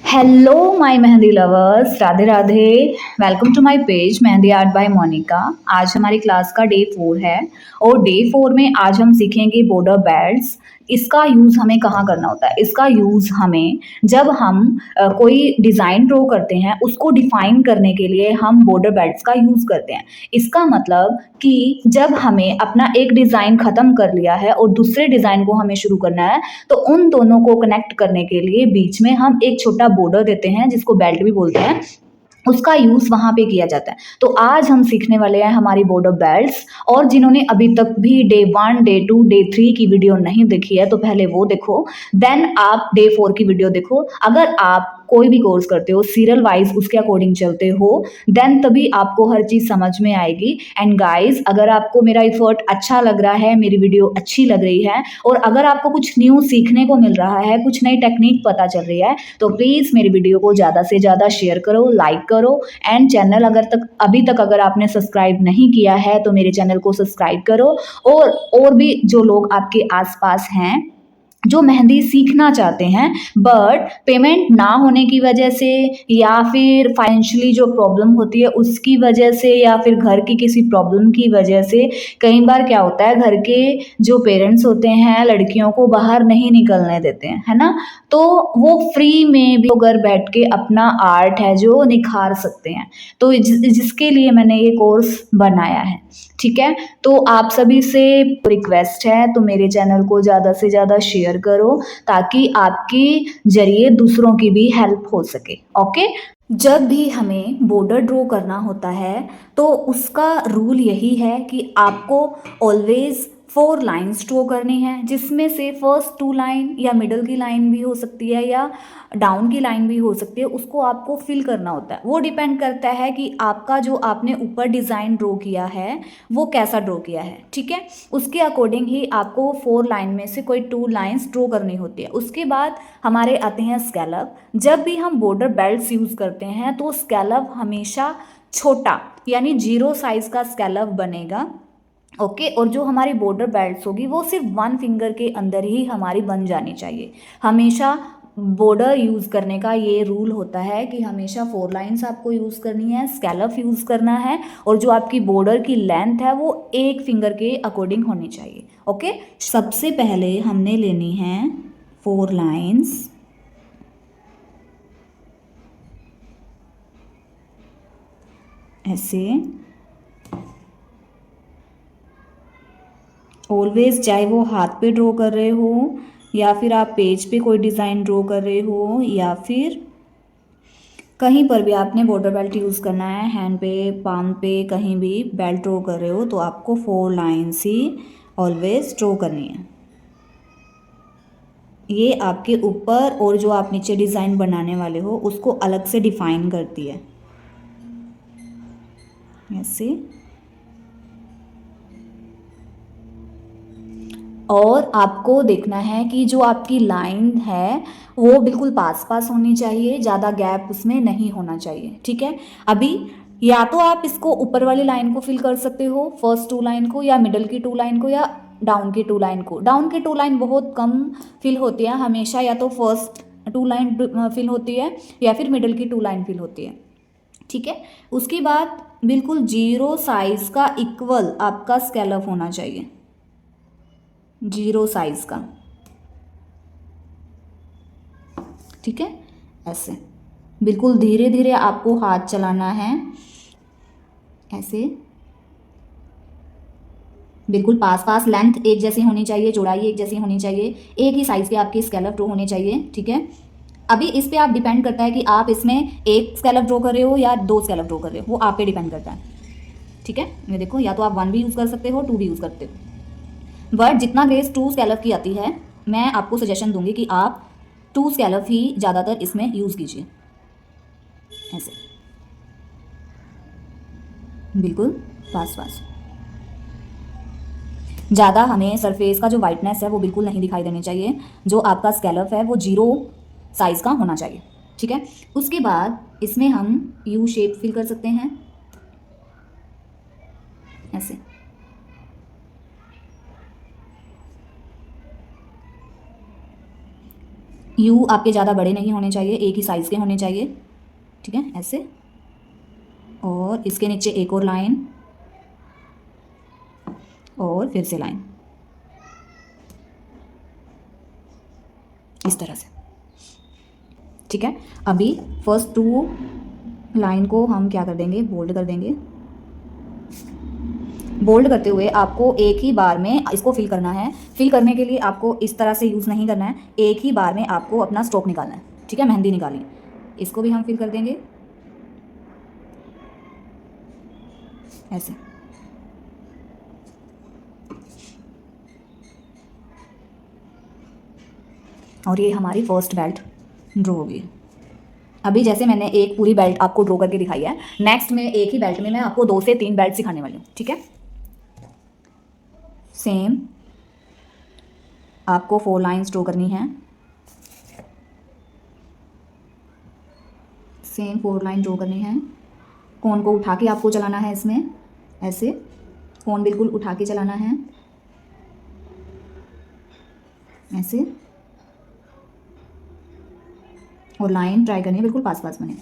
Hello my mehndi lovers, Radhe Radhe. Welcome to my page mehndi art by Monika. आज हमारी class का day 4 है और डे 4 में आज हम सीखेंगे बॉर्डर बेल्ट्स। इसका यूज़ हमें कहाँ करना होता है? इसका यूज़ हमें जब हम कोई डिज़ाइन ड्रॉ करते हैं उसको डिफाइन करने के लिए हम बॉर्डर बेल्ट्स का यूज़ करते हैं। इसका मतलब कि जब हमें अपना एक डिज़ाइन ख़त्म कर लिया है और दूसरे डिज़ाइन को हमें शुरू करना है, तो उन दोनों को कनेक्ट करने के लिए बीच में हम एक छोटा बॉर्डर देते हैं जिसको बेल्ट भी बोलते हैं। उसका यूज़ वहाँ पे किया जाता है। तो आज हम सीखने वाले हैं हमारी बॉर्डर बेल्ट्स। और जिन्होंने अभी तक भी डे 1, डे 2, डे 3 की वीडियो नहीं देखी है तो पहले वो देखो, देन आप डे 4 की वीडियो देखो। अगर आप कोई भी कोर्स करते हो सीरियल वाइज उसके अकॉर्डिंग चलते हो, देन तभी आपको हर चीज़ समझ में आएगी। एंड गाइज, अगर आपको मेरा एफर्ट अच्छा लग रहा है, मेरी वीडियो अच्छी लग रही है और अगर आपको कुछ न्यू सीखने को मिल रहा है, कुछ नई टेक्निक पता चल रही है, तो प्लीज़ मेरी वीडियो को ज़्यादा से ज़्यादा शेयर करो, लाइक करो। एंड चैनल अभी तक अगर आपने सब्सक्राइब नहीं किया है तो मेरे चैनल को सब्सक्राइब करो। और भी जो लोग आपके आसपास हैं जो मेहंदी सीखना चाहते हैं बट पेमेंट ना होने की वजह से या फिर फाइनेंशियली जो प्रॉब्लम होती है उसकी वजह से या फिर घर की किसी प्रॉब्लम की वजह से, कई बार क्या होता है घर के जो पेरेंट्स होते हैं लड़कियों को बाहर नहीं निकलने देते हैं, है ना। तो वो फ्री में भी घर बैठ के अपना आर्ट है जो निखार सकते हैं। तो जिसके लिए मैंने ये कोर्स बनाया है, ठीक है। तो आप सभी से रिक्वेस्ट है तो मेरे चैनल को ज़्यादा से ज़्यादा शेयर करो ताकि आपके जरिए दूसरों की भी हेल्प हो सके। ओके। जब भी हमें बॉर्डर ड्रॉ करना होता है तो उसका रूल यही है कि आपको ऑलवेज 4 लाइन्स ड्रॉ करनी है, जिसमें से फर्स्ट 2 लाइन या मिडल की लाइन भी हो सकती है या डाउन की लाइन भी हो सकती है, उसको आपको फिल करना होता है। वो डिपेंड करता है कि आपका जो आपने ऊपर डिज़ाइन ड्रॉ किया है वो कैसा ड्रॉ किया है, ठीक है। उसके अकॉर्डिंग ही आपको 4 लाइन में से कोई 2 लाइन्स ड्रॉ करनी होती है। उसके बाद हमारे आते हैं स्कैलप। जब भी हम बॉर्डर बेल्ट्स यूज़ करते हैं तो स्कैलप हमेशा छोटा यानी 0 साइज का स्कैलप बनेगा। ओके। और जो हमारी बॉर्डर बेल्ट्स होगी वो सिर्फ 1 फिंगर के अंदर ही हमारी बन जानी चाहिए। हमेशा बॉर्डर यूज़ करने का ये रूल होता है कि हमेशा 4 लाइन्स आपको यूज़ करनी है, स्कैलप यूज़ करना है और जो आपकी बॉर्डर की लेंथ है वो 1 फिंगर के अकॉर्डिंग होनी चाहिए। ओके। सबसे पहले हमने लेनी है 4 लाइन्स। ऐसे ऑलवेज, चाहे वो हाथ पे ड्रॉ कर रहे हो या फिर आप पेज पे कोई डिज़ाइन ड्रॉ कर रहे हो या फिर कहीं पर भी आपने बॉर्डर बेल्ट यूज़ करना है, हैंड पे, पाम पे, कहीं भी बेल्ट ड्रॉ कर रहे हो तो आपको 4 लाइन्स ही ऑलवेज ड्रॉ करनी है। ये आपके ऊपर और जो आप नीचे डिज़ाइन बनाने वाले हो उसको अलग से डिफाइन करती है। ऐसे। और आपको देखना है कि जो आपकी लाइन है वो बिल्कुल पास पास होनी चाहिए, ज़्यादा गैप उसमें नहीं होना चाहिए, ठीक है। अभी या तो आप इसको ऊपर वाली लाइन को फिल कर सकते हो, फर्स्ट 2 लाइन को, या मिडल की 2 लाइन को, या डाउन की 2 लाइन को। डाउन की 2 लाइन बहुत कम फिल होती है हमेशा, या तो फर्स्ट 2 लाइन फिल होती है या फिर मिडल की 2 लाइन फिल होती है, ठीक है। उसके बाद बिल्कुल 0 साइज का इक्वल आपका स्कैलप होना चाहिए, 0 साइज का, ठीक है। ऐसे बिल्कुल धीरे धीरे आपको हाथ चलाना है, ऐसे बिल्कुल पास पास। लेंथ एक जैसी होनी चाहिए, चौड़ाई एक जैसी होनी चाहिए, एक ही साइज के आपके स्कैलप ड्रॉ होने चाहिए, ठीक है। अभी इस पे आप डिपेंड करता है कि आप इसमें एक स्कैलप ड्रॉ कर रहे हो या 2 स्कैलप ड्रॉ कर रहे हो, वो आप पे डिपेंड करता है, ठीक है। ये देखो, या तो आप 1 भी यूज़ कर सकते हो, 2 भी यूज़ करते हो, बट जितना ग्रेस 2 स्कैलप की आती है मैं आपको सजेशन दूंगी कि आप 2 स्कैलप ही ज़्यादातर इसमें यूज़ कीजिए। ऐसे बिल्कुल पास पास। ज़्यादा हमें सरफेस का जो वाइटनेस है वो बिल्कुल नहीं दिखाई देनी चाहिए। जो आपका स्कैलप है वो 0 साइज़ का होना चाहिए, ठीक है। उसके बाद इसमें हम यू शेप फिल कर सकते हैं, ऐसे। यू आपके ज़्यादा बड़े नहीं होने चाहिए, एक ही साइज़ के होने चाहिए, ठीक है, ऐसे। और इसके नीचे एक और लाइन और फिर से लाइन, इस तरह से, ठीक है। अभी फर्स्ट 2 लाइन को हम क्या कर देंगे, बोल्ड कर देंगे। बोल्ड करते हुए आपको एक ही बार में इसको फिल करना है। फिल करने के लिए आपको इस तरह से यूज़ नहीं करना है, एक ही बार में आपको अपना स्ट्रोक निकालना है, ठीक है। मेहंदी निकालिए, इसको भी हम फिल कर देंगे ऐसे। और ये हमारी फर्स्ट बेल्ट ड्रॉ होगी। अभी जैसे मैंने एक पूरी बेल्ट आपको ड्रॉ करके दिखाई है, नेक्स्ट में एक ही बेल्ट में मैं आपको 2 से 3 बेल्ट सिखाने वाली हूँ, ठीक है। सेम आपको 4 लाइन्स ड्रॉ करनी है, सेम 4 लाइन ड्रॉ करनी है। कोन को उठा के आपको चलाना है इसमें, ऐसे कोन बिल्कुल उठा के चलाना है, ऐसे। और लाइन ट्राई करनी है बिल्कुल पास पास बने।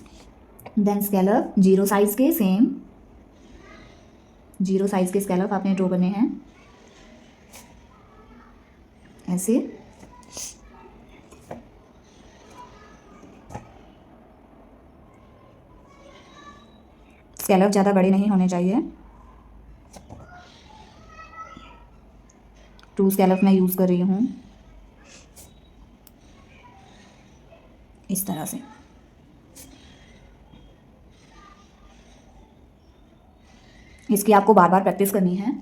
देन स्केलप 0 साइज़ के, सेम 0 साइज़ के स्केलप आपने ड्रॉ करने हैं ऐसे। स्केलप ज़्यादा बड़े नहीं होने चाहिए। 2 स्केलप मैं यूज़ कर रही हूँ इस तरह से। इसकी आपको बार बार प्रैक्टिस करनी है,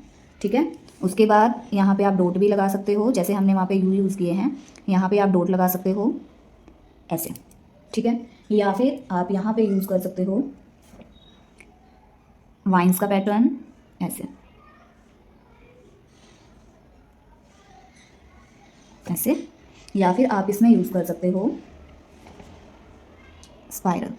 ठीक है। उसके बाद यहाँ पे आप डॉट भी लगा सकते हो, जैसे हमने वहाँ पे यू यूज़ किए हैं, यहाँ पे आप डॉट लगा सकते हो ऐसे, ठीक है। या फिर आप यहाँ पे यूज़ कर सकते हो वाइन्स का पैटर्न ऐसे, ऐसे। या फिर आप इसमें यूज़ कर सकते हो स्पाइरल।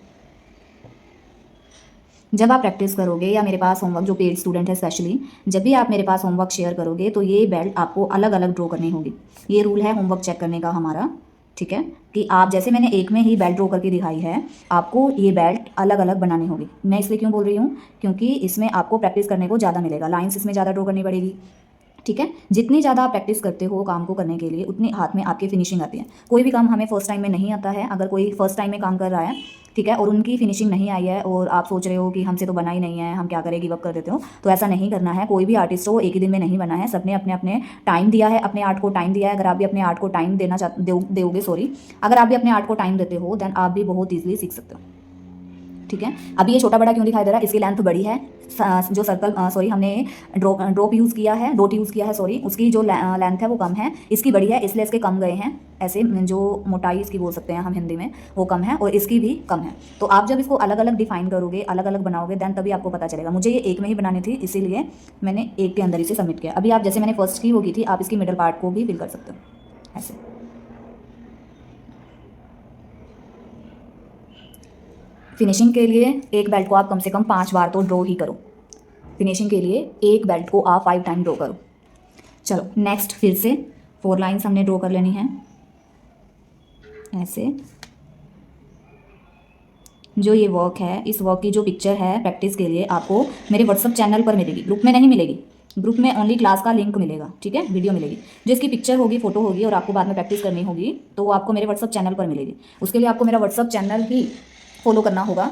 जब आप प्रैक्टिस करोगे या मेरे पास होमवर्क, जो पेड स्टूडेंट है स्पेशली, जब भी आप मेरे पास होमवर्क शेयर करोगे तो ये बेल्ट आपको अलग अलग ड्रॉ करनी होगी। ये रूल है होमवर्क चेक करने का हमारा, ठीक है, कि आप जैसे मैंने एक में ही बेल्ट ड्रॉ करके दिखाई है, आपको ये बेल्ट अलग अलग बनानी होगी। मैं इसलिए क्यों बोल रही हूँ, क्योंकि इसमें आपको प्रैक्टिस करने को ज़्यादा मिलेगा, लाइन्स इसमें ज़्यादा ड्रॉ करनी पड़ेगी, ठीक है। जितनी ज़्यादा आप प्रैक्टिस करते हो काम को करने के लिए, उतनी हाथ में आपकी फिनिशिंग आती है। कोई भी काम हमें फर्स्ट टाइम में नहीं आता है। अगर कोई फर्स्ट टाइम में काम कर रहा है, ठीक है, और उनकी फिनिशिंग नहीं आई है और आप सोच रहे हो कि हमसे तो बना ही नहीं है, हम क्या करें, गिव अप कर देते हो, तो ऐसा नहीं करना है। कोई भी आर्टिस्ट हो, एक ही दिन में नहीं बना है। सबने अपने अपने टाइम दिया है, अपने आर्ट को टाइम दिया है। अगर आप भी अपने आर्ट को टाइम दोगे, सॉरी, अगर आप भी अपने आर्ट को टाइम देते हो, देन आप भी बहुत ईजिली सीख सकते हो, ठीक है। अभी ये छोटा बड़ा क्यों दिखाई दे रहा है, इसकी लेंथ बड़ी है। जो सर्कल, सॉरी, हमने ड्रॉप यूज़ किया है, डॉट यूज़ किया है, सॉरी, उसकी जो लेंथ है वो कम है, इसकी बड़ी है, इसलिए इसके कम गए हैं ऐसे। जो मोटाई इसकी बोल सकते हैं हम हिंदी में, वो कम है, और इसकी भी कम है। तो आप जब इसको अलग अलग डिफाइन करोगे, अलग अलग बनाओगे, देन तभी आपको पता चलेगा। मुझे ये एक में ही बनानी थी, इसीलिए मैंने एक के अंदर इसे सबमिट किया। अभी आप जैसे मैंने फर्स्ट की वो की थी, आप इसकी मिडल पार्ट को भी फिल कर सकते हो ऐसे। फिनिशिंग के लिए एक बेल्ट को आप कम से कम 5 बार तो ड्रॉ ही करो। फिनिशिंग के लिए एक बेल्ट को आप 5 टाइम ड्रॉ करो। चलो नेक्स्ट, फिर से 4 लाइन्स हमने ड्रॉ कर लेनी है ऐसे। जो ये वर्क है, इस वर्क की जो पिक्चर है प्रैक्टिस के लिए आपको मेरे व्हाट्सअप चैनल पर मिलेगी, ग्रुप में नहीं मिलेगी। ग्रुप में ओनली क्लास का लिंक मिलेगा, ठीक है, वीडियो मिलेगी। जो इसकी पिक्चर होगी, फोटो होगी, और आपको बाद में प्रैक्टिस करनी होगी, तो वो आपको मेरे व्हाट्सअप चैनल पर मिलेगी। उसके लिए आपको मेरा व्हाट्सअप चैनल ही फॉलो करना होगा।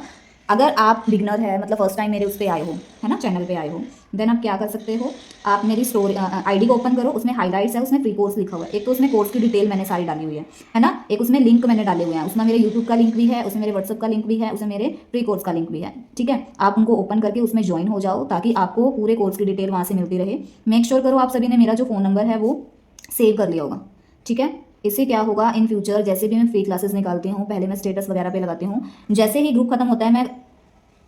अगर आप बिगनर है, मतलब फर्स्ट टाइम मेरे उस पर आए हो, है ना, चैनल पे आए हो, देन आप क्या कर सकते हो, आप मेरी स्टोरी आईडी को ओपन करो, उसमें हाइलाइट्स है, उसमें फ्री कोर्स लिखा हुआ है। एक तो उसमें कोर्स की डिटेल मैंने सारी डाली हुई है ना, एक उसमें लिंक मैंने डाले हुए हैं, उसमें मेरे यूट्यूब का लिंक भी है, उसमें मेरे व्हाट्सअप का लिंक भी है, उसमें मेरे फ्री कोर्स का लिंक भी है, ठीक है। आप उनको ओपन करके उसमें ज्वाइन हो जाओ, ताकि आपको पूरे कोर्स की डिटेल वहाँ से मिलती रहे। मेक श्योर करो आप सभी ने मेरा जो फ़ोन नंबर है वो सेव कर लिया होगा, ठीक है। इससे क्या होगा, इन फ्यूचर जैसे भी मैं फ्री क्लासेस निकालती हूँ, पहले मैं स्टेटस वगैरह पे लगाती हूँ, जैसे ही ग्रुप खत्म होता है, मैं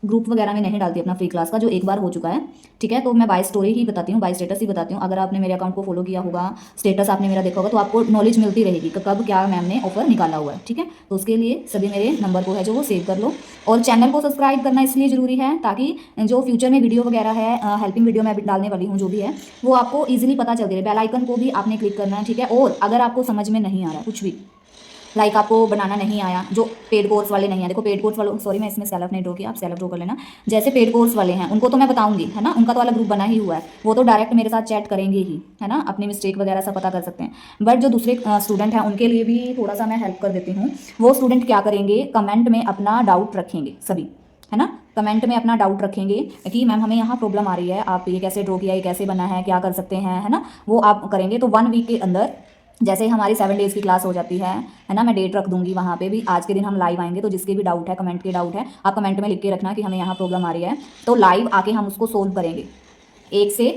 ग्रुप वगैरह में नहीं डालती अपना फ्री क्लास का, जो एक बार हो चुका है, ठीक है। तो मैं बाय स्टोरी ही बताती हूँ, बाय स्टेटस ही बताती हूँ। अगर आपने मेरे अकाउंट को फॉलो किया होगा, स्टेटस आपने मेरा देखा होगा, तो आपको नॉलेज मिलती रहेगी कि कब क्या मैम ने ऑफर निकाला हुआ है, ठीक है। तो उसके लिए सभी मेरे नंबर को है जो वो सेव कर लो, और चैनल को सब्सक्राइब करना इसलिए ज़रूरी है, ताकि जो फ्यूचर में वीडियो वगैरह है, हेल्पिंग वीडियो मैं डालने वाली हूँ, जो भी है वो आपको ईजिली पता चलती रहे। बेल आइकन को भी आपने क्लिक करना है, ठीक है। और अगर आपको समझ में नहीं आ रहा है कुछ भी, लाइक आपको बनाना नहीं आया, जो पेड कोर्स वाले नहीं है, देखो पेड कोर्स वालों, सॉरी मैं इसमें सेल्फ नहीं ड्रॉ किया, आप सेल्फ ड्रॉ कर लेना। जैसे पेड कोर्स वाले हैं उनको तो मैं बताऊंगी, है ना, उनका तो अलग ग्रुप बना ही हुआ है, वो तो डायरेक्ट मेरे साथ चैट करेंगे ही, है ना, अपनी मिस्टेक वगैरह सब पता कर सकते हैं। बट जो दूसरे स्टूडेंट हैं उनके लिए भी थोड़ा सा मैं हेल्प कर देती हूँ। वो स्टूडेंट क्या करेंगे, कमेंट में अपना डाउट रखेंगे सभी, है ना, कमेंट में अपना डाउट रखेंगे कि मैम हमें यहाँ प्रॉब्लम आ रही है, आप ये कैसे ड्रॉ किया, ये कैसे बना है, क्या कर सकते हैं, है ना, वो आप करेंगे। तो 1 वीक के अंदर जैसे ही हमारी 7 डेज़ की क्लास हो जाती है ना, मैं डेट रख दूंगी वहाँ पे भी, आज के दिन हम लाइव आएंगे, तो जिसके भी डाउट है, कमेंट के डाउट है, आप कमेंट में लिख के रखना कि हमें यहाँ प्रॉब्लम आ रही है, तो लाइव आके हम उसको सोल्व करेंगे। 1 से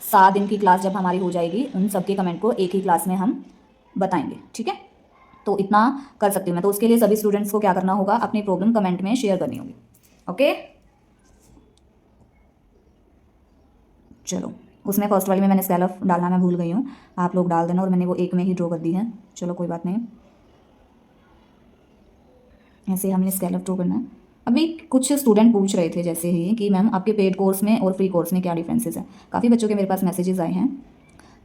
7 दिन की क्लास जब हमारी हो जाएगी, उन सबके कमेंट को एक ही क्लास में हम बताएंगे, ठीक है। तो इतना कर सकती हूँ मैं। तो उसके लिए सभी स्टूडेंट्स को क्या करना होगा, अपनी प्रॉब्लम कमेंट में शेयर करनी होगी। ओके, चलो, उसमें फर्स्ट वाली में मैंने स्केलफ डालना मैं भूल गई हूँ, आप लोग डाल देना, और मैंने वो एक में ही ड्रॉ कर दी है, चलो कोई बात नहीं। ऐसे हमने स्केलफ ड्रॉ करना है। अभी कुछ स्टूडेंट पूछ रहे थे जैसे ही कि मैम आपके पेड कोर्स में और फ्री कोर्स में क्या डिफरेंसेस है। काफ़ी बच्चों के मेरे पास मैसेजेस आए हैं।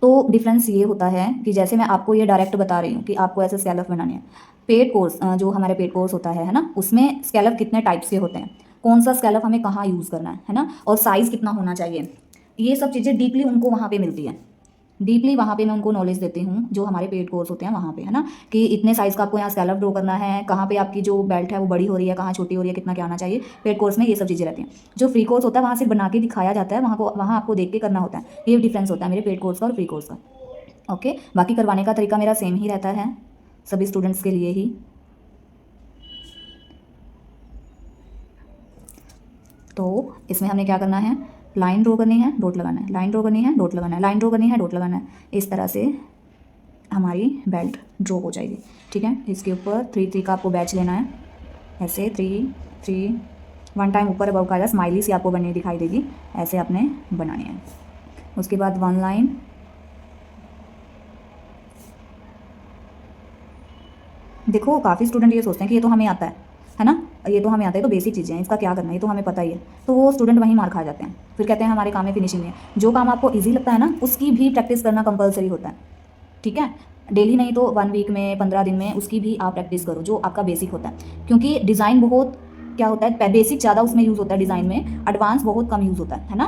तो डिफरेंस ये होता है कि जैसे मैं आपको ये डायरेक्ट बता रही हूँ कि आपको ऐसे स्केलफ बनाने हैं। पेड कोर्स जो हमारे पेड कोर्स होता है ना, उसमें स्केलफ कितने टाइप्स के होते हैं, कौन सा स्केलफ हमें कहाँ यूज़ करना है ना, और साइज़ कितना होना चाहिए, ये सब चीज़ें डीपली उनको वहाँ पे मिलती है। डीपली वहाँ पे मैं उनको नॉलेज देती हूँ, जो हमारे पेड कोर्स होते हैं वहाँ पे, है ना, कि इतने साइज़ का आपको यहाँ स्केलप ड्रॉ करना है, कहाँ पे आपकी जो बेल्ट है वो बड़ी हो रही है, कहाँ छोटी हो रही है, कितना क्या आना चाहिए। पेड कोर्स में ये सब चीज़ें रहती हैं। जो फ्री कोर्स होता है वहाँ सिर्फ बना के दिखाया जाता है, वहाँ आपको देख के करना होता है। ये डिफरेंस होता है मेरे पेड कोर्स का और फ्री कोर्स का। ओके, बाकी करवाने का तरीका मेरा सेम ही रहता है सभी स्टूडेंट्स के लिए ही। तो इसमें हमने क्या करना है, लाइन ड्रॉ करनी है, डॉट लगाना है, लाइन ड्रॉ करनी है, डॉट लगाना है, लाइन ड्रॉ करनी है, डॉट लगाना है। इस तरह से हमारी बेल्ट ड्रॉ हो जाएगी, ठीक है। इसके ऊपर 3 3 का आपको बैच लेना है, ऐसे 3 3 1 टाइम ऊपर अबव का स्माइली सी आपको बनी दिखाई देगी, ऐसे आपने बनानी है। उसके बाद 1 लाइन, देखो काफ़ी स्टूडेंट ये सोचते हैं कि ये तो हमें आता है ना, ये तो हमें आता है, तो बेसिक चीज़ें हैं, इसका क्या करना है, ये तो हमें पता ही है। तो वो स्टूडेंट वहीं मार खा जाते हैं, फिर कहते हैं हमारे काम में फिनिशिंग है। जो काम आपको ईजी लगता है ना, उसकी भी प्रैक्टिस करना कंपलसरी होता है, ठीक है। डेली नहीं तो 1 वीक में, 15 दिन में उसकी भी आप प्रैक्टिस करो, जो आपका बेसिक होता है। क्योंकि डिज़ाइन बहुत क्या होता है, बेसिक ज़्यादा उसमें यूज़ होता है डिज़ाइन में, एडवांस बहुत कम यूज़ होता है ना।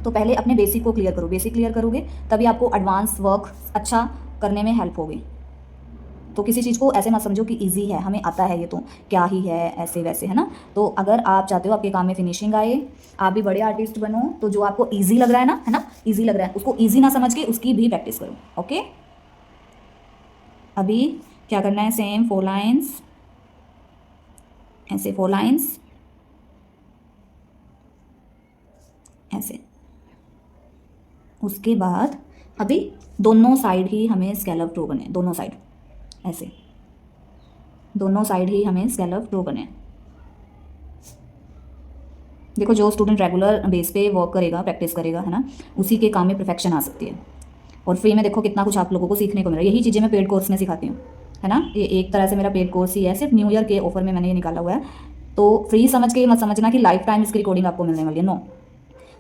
तो पहले अपने बेसिक को क्लियर करो, बेसिक क्लियर करोगे तभी आपको एडवांस वर्क अच्छा करने में हेल्प होगी। तो किसी चीज़ को ऐसे मत समझो कि इजी है, हमें आता है ये तो क्या ही है, ऐसे वैसे, है ना। तो अगर आप चाहते हो आपके काम में फिनिशिंग आए, आप भी बड़े आर्टिस्ट बनो, तो जो आपको इजी लग रहा है ना, इजी लग रहा है, उसको इजी ना समझ के उसकी भी प्रैक्टिस करो। ओके, अभी क्या करना है, सेम 4 लाइन्स, ऐसे 4 लाइन्स, ऐसे। उसके बाद अभी दोनों साइड ही हमें स्केलप ड्रॉ करने हैं, दोनों साइड, ऐसे दोनों साइड ही हमें स्केलप ड्रॉ करने हैं। देखो जो स्टूडेंट रेगुलर बेस पे वर्क करेगा, प्रैक्टिस करेगा, है ना, उसी के काम में परफेक्शन आ सकती है। और फ्री में देखो कितना कुछ आप लोगों को सीखने को मिल रहा है, यही चीज़ें मैं पेड कोर्स में सिखाती हूँ, है ना। ये एक तरह से मेरा पेड कोर्स ही है, सिर्फ न्यू ईयर के ऑफर में मैंने ये निकाला हुआ है। तो फ्री समझ के मत समझना कि लाइफ टाइम इसकी रिकॉर्डिंग आपको मिलने वाली है, नो।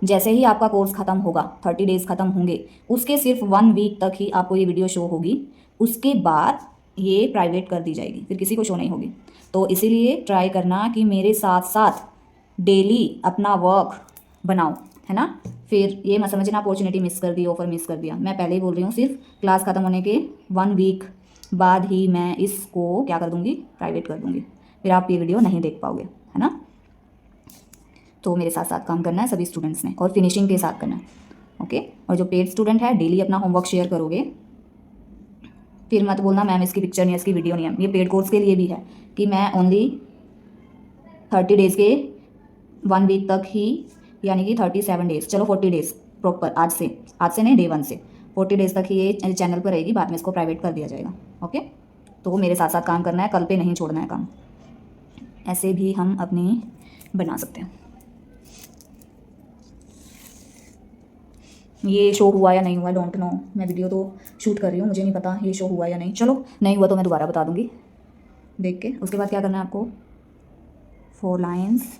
जैसे ही आपका कोर्स खत्म होगा, 30 डेज खत्म होंगे, उसके सिर्फ 1 वीक तक ही आपको ये वीडियो शो होगी, उसके बाद ये प्राइवेट कर दी जाएगी, फिर किसी को शो नहीं होगी। तो इसीलिए ट्राई करना कि मेरे साथ साथ डेली अपना वर्क बनाओ, है ना। फिर ये मत समझना अपॉर्चुनिटी मिस कर दी, ऑफर मिस कर दिया, मैं पहले ही बोल रही हूँ, सिर्फ क्लास खत्म होने के 1 वीक बाद ही मैं इसको क्या कर दूँगी, प्राइवेट कर दूँगी, फिर आप ये वीडियो नहीं देख पाओगे, है ना। तो मेरे साथ साथ काम करना है सभी स्टूडेंट्स ने, और फिनिशिंग के साथ करना है, ओके। और जो पेड स्टूडेंट है, डेली अपना होमवर्क शेयर करोगे, फिर मत बोलना मैम इसकी पिक्चर नहीं है, इसकी वीडियो नहीं है। ये पेड कोर्स के लिए भी है कि मैं ओनली 30 डेज़ के 1 वीक तक ही, यानी कि 37 डेज़, चलो 40 डेज़ प्रॉपर, आज से नहीं, डे 1 से 40 डेज़ तक ही ये चैनल पर रहेगी, बाद में इसको प्राइवेट कर दिया जाएगा, ओके। तो मेरे साथ साथ काम करना है, कल पे नहीं छोड़ना है काम। ऐसे भी हम अपनी बना सकते हैं। ये शो हुआ या नहीं हुआ, डोंट नो, मैं वीडियो तो शूट कर रही हूँ, मुझे नहीं पता ये शो हुआ या नहीं। चलो नहीं हुआ तो मैं दोबारा बता दूँगी देख के। उसके बाद क्या करना है आपको, 4 लाइन्स,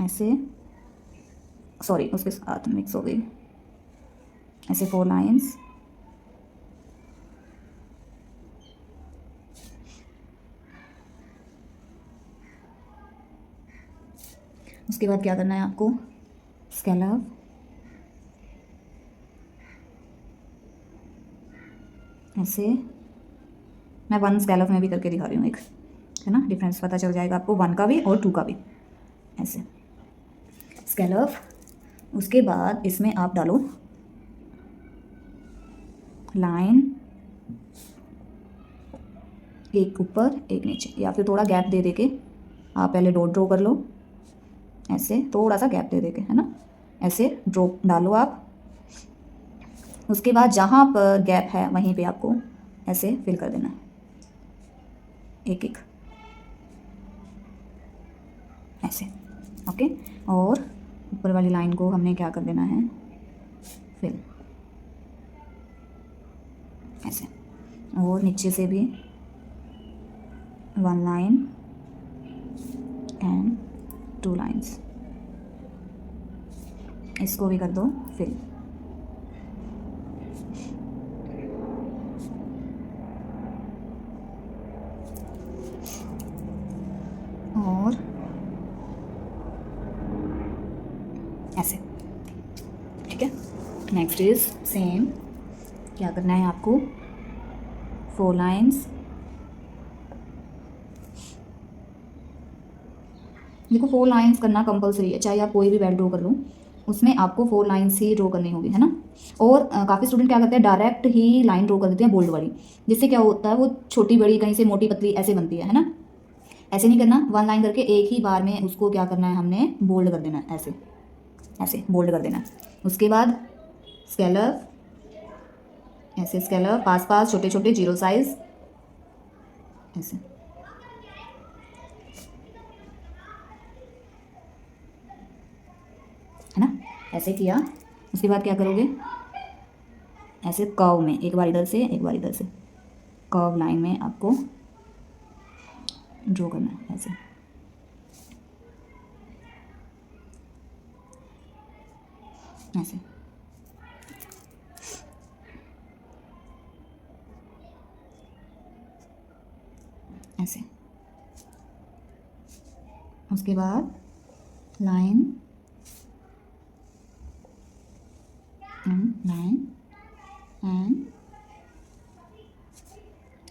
ऐसे, सॉरी उसके साथ मिक्स हो गई, ऐसे 4 लाइन्स, उसके बाद क्या करना है आपको, स्कैलप, ऐसे मैं 1 स्कैलप में भी करके दिखा रही हूँ एक, है ना, डिफरेंस पता चल जाएगा आपको 1 का भी और 2 का भी। ऐसे स्कैलप, उसके बाद इसमें आप डालो लाइन, एक ऊपर एक नीचे, या फिर थोड़ा गैप दे के आप पहले डॉट ड्रॉ कर लो, ऐसे थोड़ा सा गैप दे के, है ना, ऐसे ड्रॉ डालो आप। उसके बाद जहाँ पर गैप है वहीं पे आपको ऐसे फिल कर देना है, एक एक ऐसे, ओके। और ऊपर वाली लाइन को हमने क्या कर देना है, फिल, ऐसे। और नीचे से भी 1 लाइन एंड 2 लाइन्स, इसको भी कर दो फिल। और ऐसे, ठीक है। नेक्स्ट इज सेम, क्या करना है आपको, 4 लाइन्स, देखो 4 लाइन्स करना कंपलसरी है, चाहे आप कोई भी बेल्ट ड्रॉ कर लो उसमें आपको 4 लाइन्स ही ड्रॉ करनी होगी, है ना। और काफ़ी स्टूडेंट क्या करते हैं, डायरेक्ट ही लाइन ड्रॉ कर देते हैं बोल्ड वाली, जिससे क्या होता है वो छोटी बड़ी कहीं से मोटी पतली ऐसे बनती है ना। ऐसे नहीं करना, 1 लाइन करके एक ही बार में उसको क्या करना है, हमने बोल्ड कर देना है, ऐसे ऐसे बोल्ड कर देना है। उसके बाद स्कैलप, ऐसे स्कैलप पास पास छोटे छोटे 0 साइज, ऐसे, है ना, ऐसे किया। उसके बाद क्या करोगे, ऐसे कर्व में एक बार इधर से एक बार इधर से, कर्व लाइन में आपको ड्रॉ करना है, ऐसे ऐसे, ऐसे। उसके बाद लाइन एंड लाइन एंड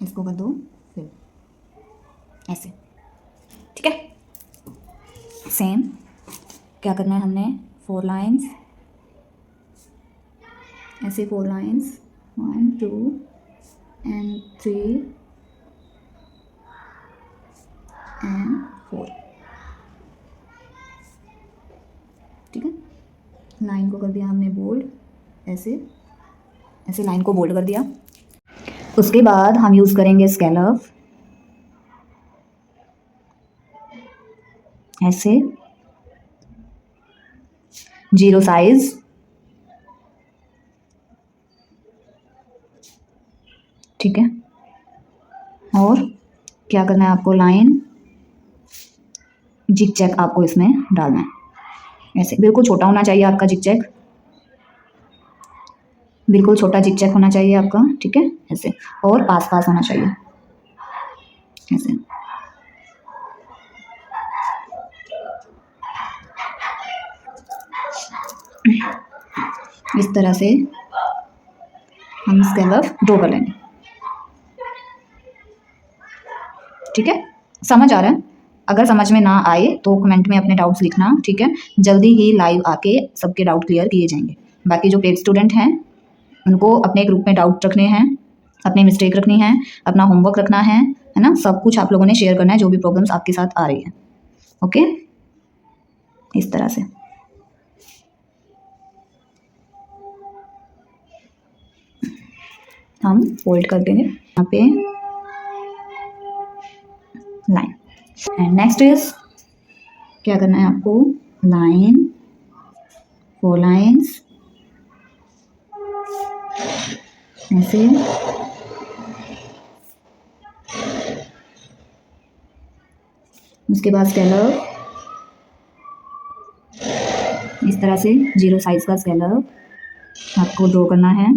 इसको कर दो फिर, ऐसे, ठीक है। सेम क्या करना है हमने, 4 लाइन्स, ऐसे 4 लाइन्स, 1 2 एंड 3 एंड 4, ठीक है। लाइन को कर दिया हमने बोल्ड, ऐसे ऐसे लाइन को बोल्ड कर दिया। उसके बाद हम यूज़ करेंगे स्कैलप, ऐसे 0 साइज, ठीक है। और क्या करना है आपको, लाइन जिग चेक आपको इसमें डालना है, ऐसे बिल्कुल छोटा होना चाहिए आपका जिग चेक, बिल्कुल छोटा जिग चेक होना चाहिए आपका, ठीक है, ऐसे। और पास पास होना चाहिए, ऐसे, इस तरह से हम स्कैलप ड्रॉ कर लेंगे, ठीक है। समझ आ रहा है? अगर समझ में ना आए तो कमेंट में अपने डाउट्स लिखना, ठीक है। जल्दी ही लाइव आके सबके डाउट क्लियर किए जाएंगे। बाकी जो पेड स्टूडेंट हैं उनको अपने ग्रुप में डाउट रखने हैं, अपनी मिस्टेक रखनी है, अपना होमवर्क रखना है ना, सब कुछ आप लोगों ने शेयर करना है जो भी प्रॉब्लम्स आपके साथ आ रही है, ओके। इस तरह से हम फोल्ड कर देंगे यहाँ पे लाइन। एंड नेक्स्ट इज क्या करना है आपको, लाइन, 4 लाइन्स, ऐसे, उसके बाद स्कैलप, इस तरह से 0 साइज का स्कैलप आपको ड्रॉ करना है।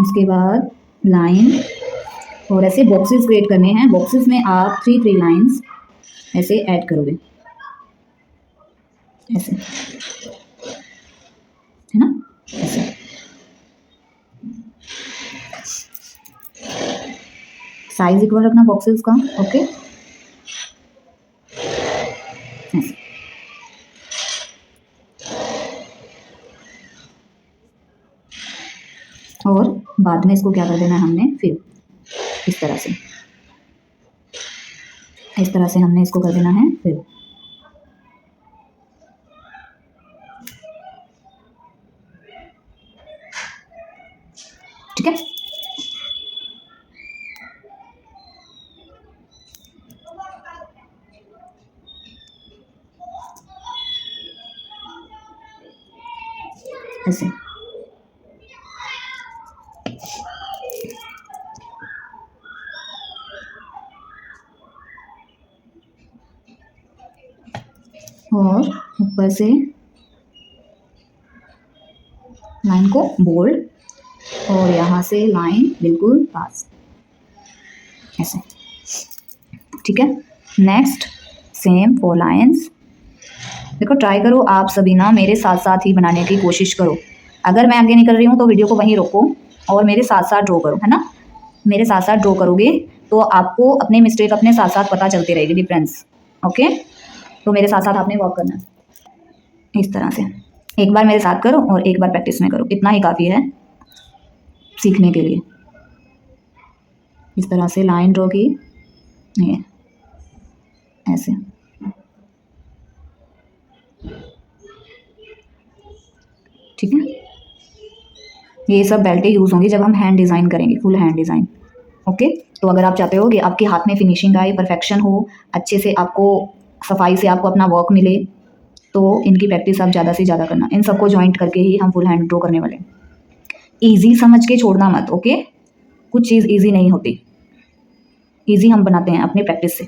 उसके बाद लाइन और ऐसे बॉक्सेस क्रिएट करने हैं। बॉक्सेस में आप 3 लाइंस ऐसे ऐड करोगे, ऐसे, है ना, ऐसे। साइज इक्वल रखना बॉक्सेस का, ओके, ऐसे। और बाद में इसको क्या कर देना है हमने, फिर इस तरह से, इस तरह से हमने इसको कर देना है फिर। ठीक है, ऐसे। और ऊपर से लाइन को बोल्ड और यहाँ से लाइन बिल्कुल पास, ऐसे। ठीक है, नेक्स्ट सेम 4 लाइंस। देखो ट्राई करो आप सभी ना, मेरे साथ साथ ही बनाने की कोशिश करो। अगर मैं आगे निकल रही हूँ तो वीडियो को वहीं रोको और मेरे साथ साथ ड्रॉ करो, है ना। मेरे साथ साथ ड्रॉ करोगे तो आपको अपने मिस्टेक अपने साथ साथ पता चलती रहेगी, डिफरेंस। ओके, तो मेरे साथ साथ आपने वर्क करना है इस तरह से। एक बार मेरे साथ करो और एक बार प्रैक्टिस में करो, इतना ही काफ़ी है सीखने के लिए। इस तरह से लाइन ड्रॉ की, ये ऐसे। ठीक है, ये सब बेल्टें यूज़ होंगी जब हम हैंड डिज़ाइन करेंगे, फुल हैंड डिज़ाइन। ओके, तो अगर आप चाहते हो कि आपके हाथ में फिनिशिंग आए, परफेक्शन हो, अच्छे से आपको सफाई से आपको अपना वर्क मिले, तो इनकी प्रैक्टिस आप ज़्यादा से ज़्यादा करना। इन सबको जॉइंट करके ही हम फुल हैंड ड्रॉ करने वाले हैं। ईजी समझ के छोड़ना मत, ओके। कुछ चीज़ ईजी नहीं होती, ईजी हम बनाते हैं अपनी प्रैक्टिस से।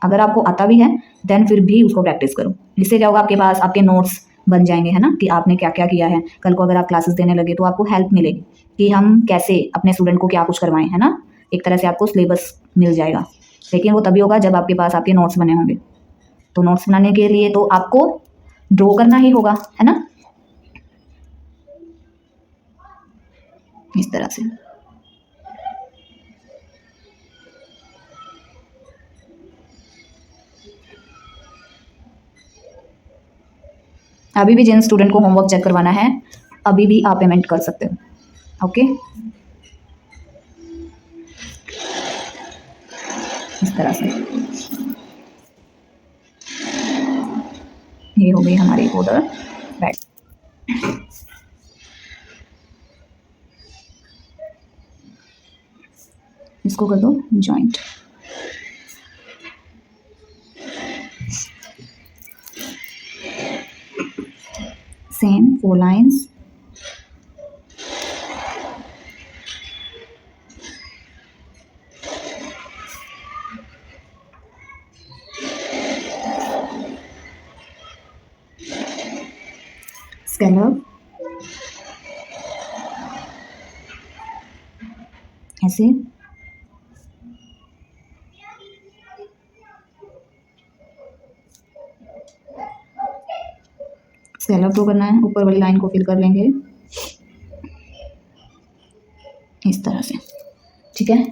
अगर आपको आता भी है देन फिर भी उसको प्रैक्टिस करो। इससे क्या होगा, आपके पास आपके नोट्स बन जाएंगे, है ना, कि आपने क्या क्या किया है। कल को अगर आप क्लासेस देने लगे तो आपको हेल्प मिलेगी कि हम कैसे अपने स्टूडेंट को क्या कुछ करवाएं, है ना। एक तरह से आपको सिलेबस मिल जाएगा, लेकिन वो तभी होगा जब आपके पास आपके नोट्स बने होंगे। तो नोट्स बनाने के लिए तो आपको ड्रॉ करना ही होगा, है ना, इस तरह से। अभी भी जिन स्टूडेंट को होमवर्क चेक करवाना है, अभी भी आप पेमेंट कर सकते हो, ओके। इस तरह से ये हो गई हमारी बॉर्डर बैक। इसको कर दो जॉइंट। Same 4 lines. स्कैलप, ऐसे। स्कैलप ड्रॉ करना है, ऊपर वाली लाइन को फिल कर लेंगे इस तरह से। ठीक है,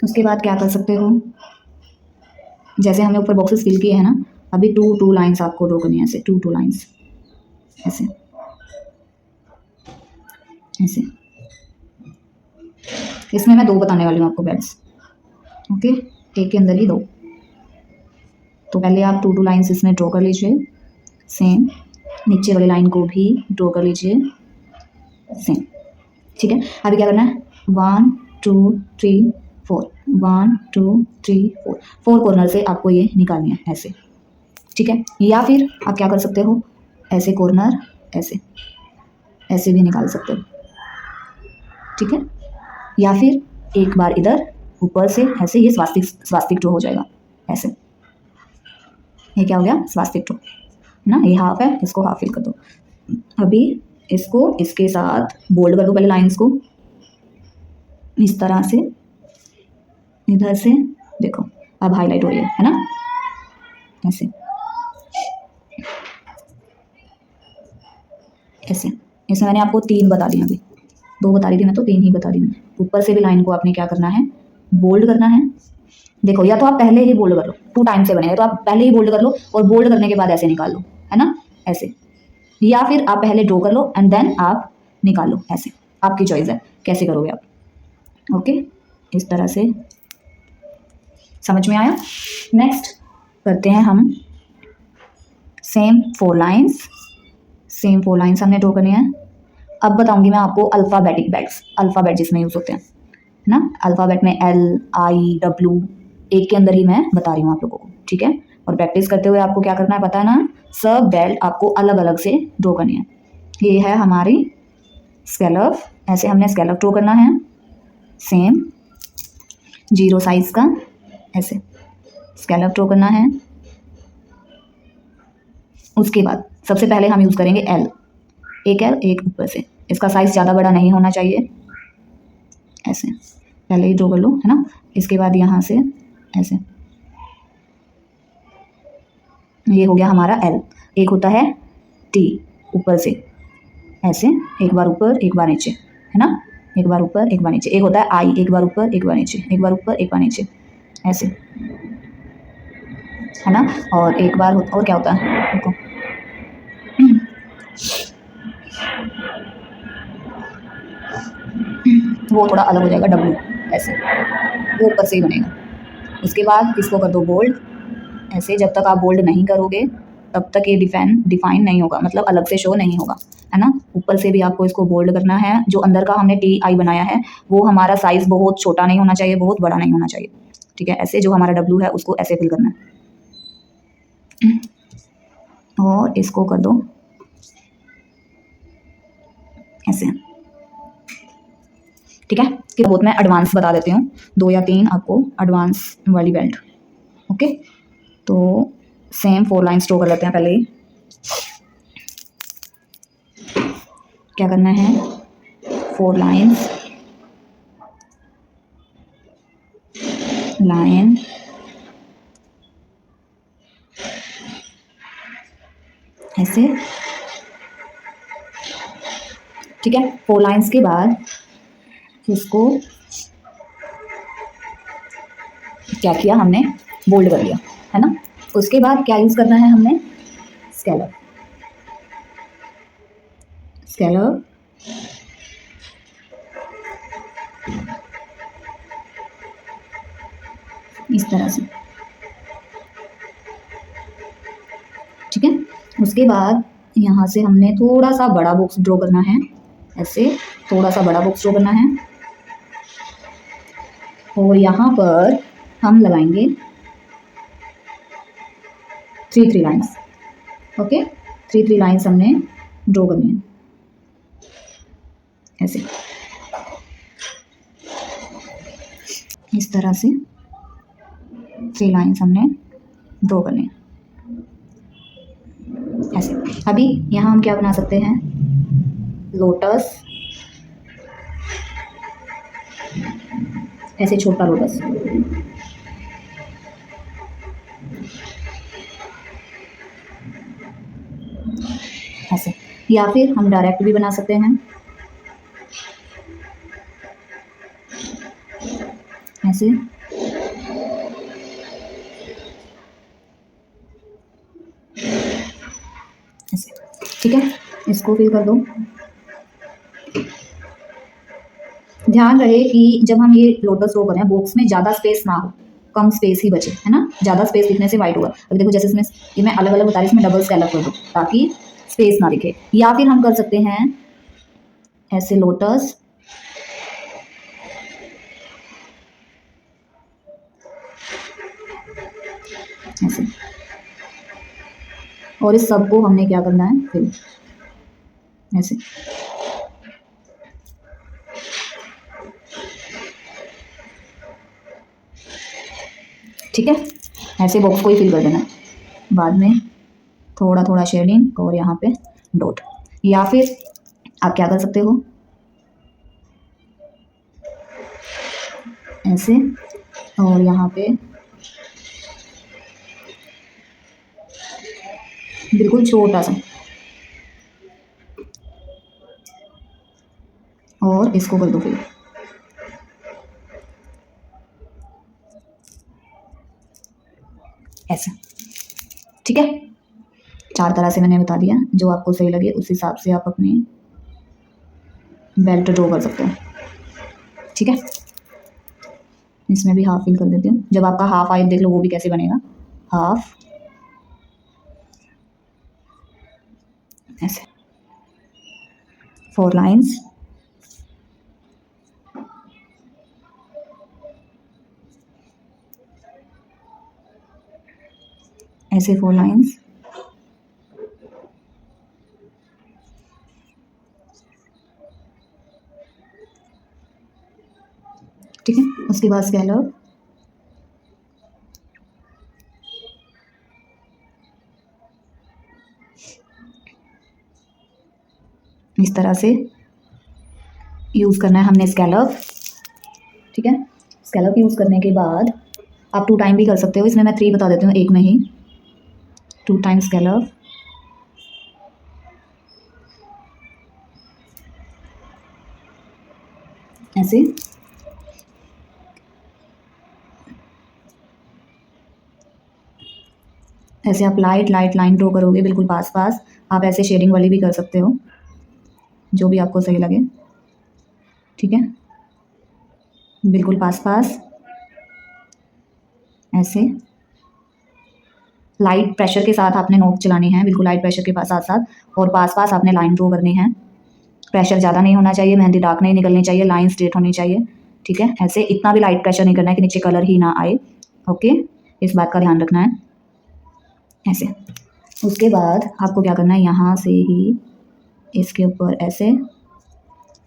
उसके बाद क्या कर सकते हो, जैसे हमने ऊपर बॉक्सेस फिल किए हैं ना, अभी 2 लाइंस आपको ड्रॉ करनी है, ऐसे 2 लाइंस, ऐसे ऐसे। इसमें मैं 2 बताने वाली हूँ आपको बेल्ट्स, ओके, एक के अंदर ही 2। तो पहले आप 2 लाइंस इसमें ड्रॉ कर लीजिए, सेम। नीचे वाली लाइन को भी ड्रॉ कर लीजिए, सेम। ठीक है, अभी क्या करना है, 1 2 3 4, 1 2 3 4, 4 कॉर्नर से आपको ये निकालनी है, ऐसे। ठीक है, या फिर आप क्या कर सकते हो, ऐसे कॉर्नर, ऐसे ऐसे भी निकाल सकते हो। ठीक है, या फिर एक बार इधर ऊपर से ऐसे, ये स्वास्तिक स्वास्तिक ड्रॉ हो जाएगा, ऐसे। ये क्या हो गया, स्वास्तिक ड्रॉ, है ना। ये हाफ है, इसको हाफ फिल कर दो। अभी इसको इसके साथ बोल्ड कर दो पहले लाइंस को, इस तरह से इधर से देखो अब हाईलाइट हो रही है ना, ऐसे ऐसे। इसमें मैंने आपको 3 बता दी, अभी 2 बता रही थी मैं, तो 3 ही बता दी मैंने। ऊपर से भी लाइन को आपने क्या करना है, बोल्ड करना है। देखो या तो आप पहले ही बोल्ड कर लो, 2 टाइम से बनेगा तो आप पहले ही बोल्ड कर लो और बोल्ड करने के बाद ऐसे निकाल लो, है ना, ऐसे। या फिर आप पहले ड्रॉ कर लो एंड देन आप निकाल लो, ऐसे। आपकी चॉइस है कैसे करोगे आप। ओके, इस तरह से समझ में आया। नेक्स्ट करते हैं हम सेम 4 लाइन्स। सेम 4 लाइन्स हमने ड्रॉ करनी है। अब बताऊंगी मैं आपको अल्फ़ाबेटिक बेल्ट्स, अल्फ़ाबेट जिसमें यूज़ होते हैं ना, अल्फ़ाबेट में LIW, एक के अंदर ही मैं बता रही हूँ आप लोगों को, ठीक है। और प्रैक्टिस करते हुए आपको क्या करना है पता है ना, सब बेल्ट आपको अलग अलग से ड्रॉ करनी है। ये है हमारी स्कैलप, ऐसे हमने स्कैलप ड्रॉ करना है, सेम 0 साइज़ का, ऐसे स्कैलप ड्रॉ करना है। उसके बाद सबसे पहले हम यूज़ करेंगे L, एक L एक ऊपर से। इसका साइज़ ज़्यादा बड़ा नहीं होना चाहिए, ऐसे पहले ही ड्रॉ कर लो, है ना। इसके बाद यहाँ से ऐसे, ये हो गया हमारा L। एक होता है T, ऊपर से ऐसे, एक बार ऊपर एक बार नीचे, है ना, एक बार ऊपर एक बार नीचे। एक होता है I, एक बार ऊपर एक बार नीचे, एक बार ऊपर एक बार नीचे, ऐसे, है ना। और एक बार और क्या होता है, देखो वो थोड़ा अलग हो जाएगा, W, ऐसे वो ऊपर से ही बनेगा। उसके बाद इसको कर दो बोल्ड, ऐसे। जब तक आप बोल्ड नहीं करोगे तब तक ये डिफाइन नहीं होगा, मतलब अलग से शो नहीं होगा, है ना। ऊपर से भी आपको इसको बोल्ड करना है। जो अंदर का हमने TI बनाया है वो हमारा साइज़ बहुत छोटा नहीं होना चाहिए, बहुत बड़ा नहीं होना चाहिए, ठीक है। ऐसे जो हमारा W है उसको ऐसे फिल करना है और इसको कर दो ऐसे, ठीक है। कि बहुत मैं एडवांस बता देती हूँ, 2 या 3 आपको एडवांस वाली बेल्ट। ओके, तो सेम 4 लाइन्स ड्रॉ कर लेते हैं पहले ही। क्या करना है, 4 लाइन्स, लाइन ऐसे, ठीक है। 4 लाइन्स के बाद इसको क्या किया हमने, बोल्ड कर लिया, है ना। उसके बाद क्या यूज़ करना है हमने, स्कैलप, स्कैलप इस तरह से, ठीक है। उसके बाद यहाँ से हमने थोड़ा सा बड़ा बॉक्स ड्रॉ करना है, ऐसे थोड़ा सा बड़ा बॉक्स ड्रॉ करना है। और यहाँ पर हम लगाएंगे 3 लाइन्स। ओके, 3 लाइन्स हमने ड्रॉ करनी है, ऐसे इस तरह से 3 लाइन्स हमने ड्रॉ करनी है, ऐसे। अभी यहाँ हम क्या बना सकते हैं, लोटस, ऐसे छोटा लोटस, ऐसे। या फिर हम डायरेक्ट भी बना सकते हैं, ऐसे, ऐसे, ठीक है। इसको फिल कर दो। ध्यान रहे कि जब हम ये लोटस ड्रॉ करें बॉक्स में ज़्यादा स्पेस ना हो, कम स्पेस ही बचे, है ना। ज़्यादा स्पेस दिखने से वाइट होगा। अभी देखो जैसे इसमें ये मैं अलग अलग बता रही हूँ, इसमें डबल स्कैलप कर दो ताकि स्पेस ना दिखे। या फिर हम कर सकते हैं ऐसे लोटस, ऐसे। और इस सब को हमने क्या करना है, फिर ऐसे, ठीक है। ऐसे बॉक्स को ही फिल कर देना है। बाद में थोड़ा थोड़ा शेडिंग और यहाँ पे डॉट। या फिर आप क्या कर सकते हो, ऐसे, और यहाँ पे बिल्कुल छोटा सा, और इसको कर दो फिर ऐसे। ठीक है, 4 तरह से मैंने बता दिया, जो आपको सही लगे उस हिसाब से आप अपनी बेल्ट ड्रॉ कर सकते हो। ठीक है, इसमें भी हाफ फिल कर देती हूँ। जब आपका हाफ आए देख लो वो भी कैसे बनेगा, हाफ ऐसे, 4 लाइंस, ऐसे 4 लाइंस, ठीक है। उसके बाद स्कैलप, इस तरह से यूज़ करना है हमने स्कैलप। ठीक है, स्कैलप यूज़ करने के बाद आप 2 टाइम भी कर सकते हो, इसमें मैं 3 बता देती हूँ एक में ही। 2 टाइम स्कैलप, ऐसे, ऐसे आप लाइट लाइट लाइन ड्रॉ करोगे बिल्कुल पास पास। आप ऐसे शेडिंग वाली भी कर सकते हो, जो भी आपको सही लगे। ठीक है, बिल्कुल पास पास ऐसे लाइट प्रेशर के साथ आपने नोक चलानी है, बिल्कुल लाइट प्रेशर के पास साथ साथ, और पास पास आपने लाइन ड्रॉ करनी है। प्रेशर ज़्यादा नहीं होना चाहिए, मेहंदी डार्क नहीं निकलनी चाहिए, लाइन स्ट्रेट होनी चाहिए। ठीक है, ऐसे इतना भी लाइट प्रेशर नहीं करना है कि नीचे कलर ही ना आए। ओके, इस बात का ध्यान रखना है। ऐसे, उसके बाद आपको क्या करना है, यहाँ से ही इसके ऊपर ऐसे,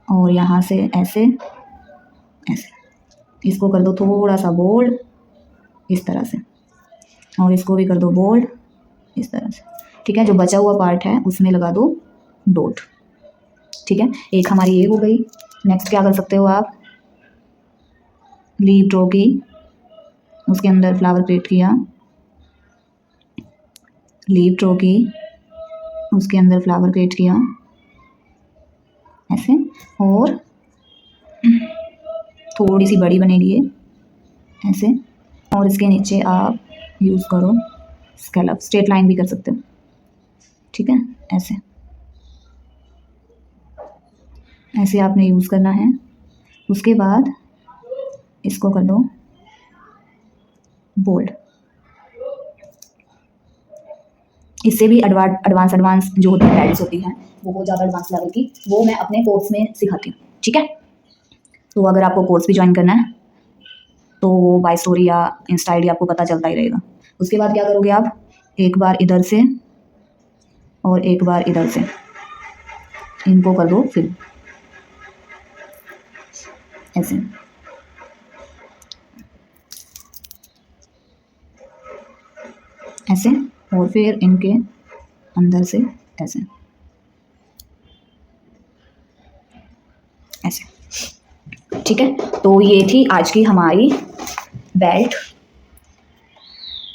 और यहाँ से ऐसे ऐसे, इसको कर दो थोड़ा सा बोल्ड इस तरह से, और इसको भी कर दो बोल्ड इस तरह से। ठीक है, जो बचा हुआ पार्ट है उसमें लगा दो डॉट। ठीक है, एक हमारी ये हो गई। नेक्स्ट क्या कर सकते हो आप, लीव ड्रॉ की, उसके अंदर फ्लावर क्रिएट किया, लीव ड्रॉ की, उसके अंदर फ्लावर क्रिएट किया ऐसे, और थोड़ी सी बड़ी बनेगी ये ऐसे, और इसके नीचे आप यूज़ करो स्कैलप, स्ट्रेट लाइन भी कर सकते हो। ठीक है, ऐसे ऐसे आपने यूज़ करना है। उसके बाद इसको कर दो बोल्ड। इससे भी एडवांस जो होती है बेल्ट्स होती हैं, वो बहुत ज़्यादा एडवांस लेवल की, वो मैं अपने कोर्स में सिखाती हूँ। ठीक है, तो अगर आपको कोर्स भी ज्वाइन करना है तो वो बाय स्टोरी या इंस्टा आईडी आपको पता चलता ही रहेगा। उसके बाद क्या करोगे आप, एक बार इधर से और एक बार इधर से, इनको कर दो फिल ऐसे, ऐसे, और फिर इनके अंदर से ऐसे ऐसे। ठीक है, तो ये थी आज की हमारी बेल्ट।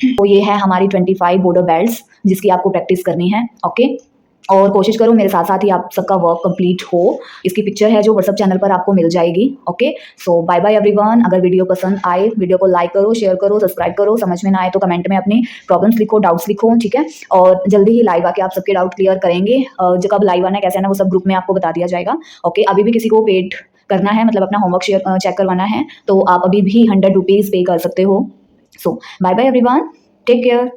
तो ये है हमारी 25 बॉर्डर बेल्ट्स जिसकी आपको प्रैक्टिस करनी है। ओके, और कोशिश करो मेरे साथ साथ ही आप सबका वर्क कंप्लीट हो। इसकी पिक्चर है जो व्हाट्सअप चैनल पर आपको मिल जाएगी। ओके, सो बाय बाय एवरीवन। अगर वीडियो पसंद आए, वीडियो को लाइक करो, शेयर करो, सब्सक्राइब करो। समझ में ना आए तो कमेंट में अपनी प्रॉब्लम्स लिखो, डाउट्स लिखो। ठीक है, और जल्दी ही लाइव आके आप सबके डाउट क्लियर करेंगे। जो कब लाइव आना है, कैसे आना, वो सब ग्रुप में आपको बता दिया जाएगा। ओके, अभी भी किसी को पेड करना है, मतलब अपना होमवर्क चेक करवाना है, तो आप अभी भी 100 रुपीज़ पे कर सकते हो। So bye bye everyone, take care.